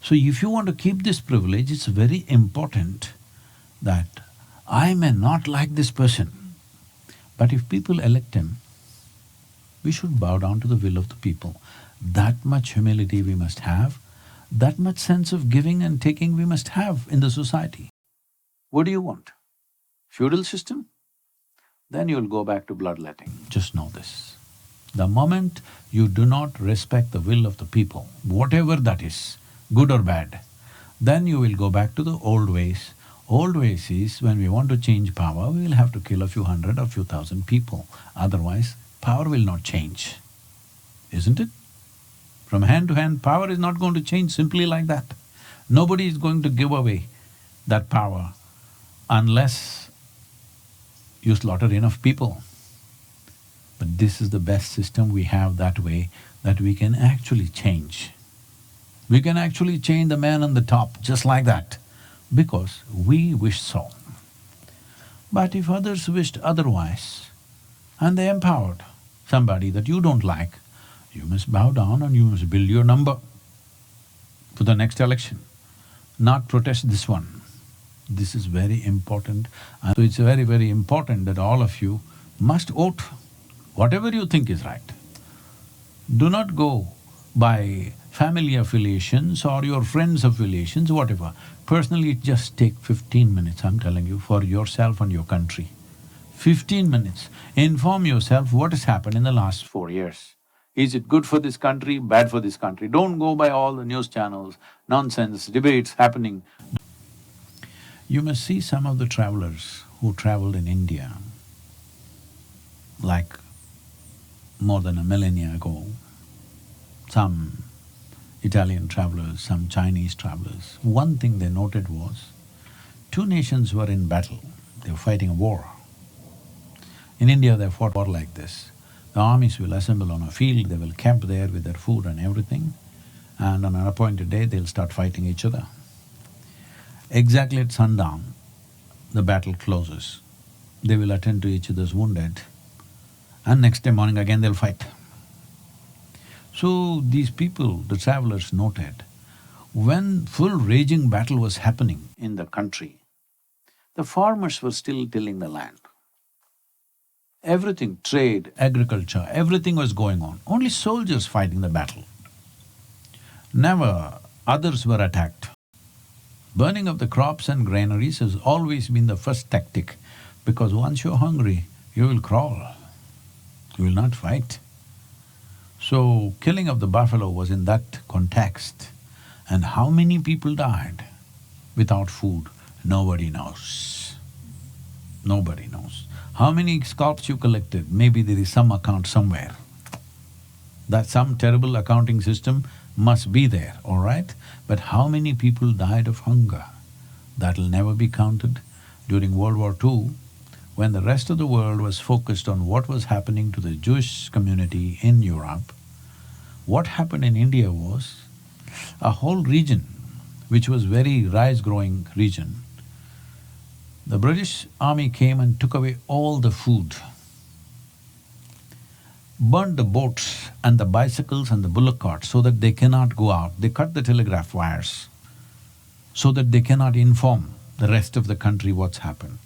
So if you want to keep this privilege, it's very important that I may not like this person, but if people elect him, we should bow down to the will of the people. That much humility we must have, that much sense of giving and taking we must have in the society. What do you want? Feudal system? Then you'll go back to bloodletting. Just know this. The moment you do not respect the will of the people, whatever that is, good or bad, then you will go back to the old ways. Old ways is when we want to change power, we will have to kill a few hundred or few thousand people. Otherwise, power will not change, isn't it? From hand to hand, power is not going to change simply like that. Nobody is going to give away that power unless you slaughter enough people. But this is the best system we have that way, that we can actually change. We can actually change the man on the top just like that, because we wish so. But if others wished otherwise, and they empowered somebody that you don't like, you must bow down and you must build your number for the next election, not protest this one. This is very important, and so it's very, very important that all of you must vote whatever you think is right. Do not go by family affiliations or your friends' affiliations, whatever. Personally, just take 15 minutes, I'm telling you, for yourself and your country. 15 minutes. Inform yourself what has happened in the last 4 years. Is it good for this country, bad for this country? Don't go by all the news channels, nonsense, debates happening. You must see some of the travelers who traveled in India, like more than a millennia ago, some Italian travelers, some Chinese travelers. One thing they noted was, two nations were in battle, they were fighting a war. In India, they fought war like this. The armies will assemble on a field, they will camp there with their food and everything, and on an appointed day, they'll start fighting each other. Exactly at sundown, the battle closes. They will attend to each other's wounded, and next day morning again they'll fight. So these people, the travelers, noted, when full raging battle was happening in the country, the farmers were still tilling the land. Everything, trade, agriculture, everything was going on, only soldiers fighting the battle. Never others were attacked. Burning of the crops and granaries has always been the first tactic, because once you're hungry, you will crawl, you will not fight. So, killing of the buffalo was in that context. And how many people died without food? Nobody knows. Nobody knows. How many scalps you collected? Maybe there is some account somewhere. That some terrible accounting system must be there, all right? But how many people died of hunger? That'll never be counted. During World War II, when the rest of the world was focused on what was happening to the Jewish community in Europe, what happened in India was, a whole region, which was very rice-growing region, the British army came and took away all the food, burned the boats and the bicycles and the bullock carts so that they cannot go out. They cut the telegraph wires so that they cannot inform the rest of the country what's happened.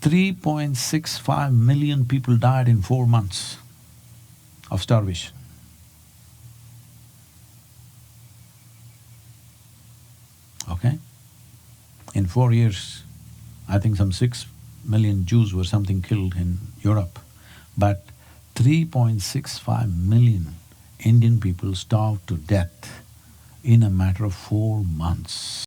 3.65 million people died in 4 months of starvation. Okay? In 4 years, I think some 6 million Jews were something killed in Europe, but 3.65 million Indian people starved to death in a matter of 4 months.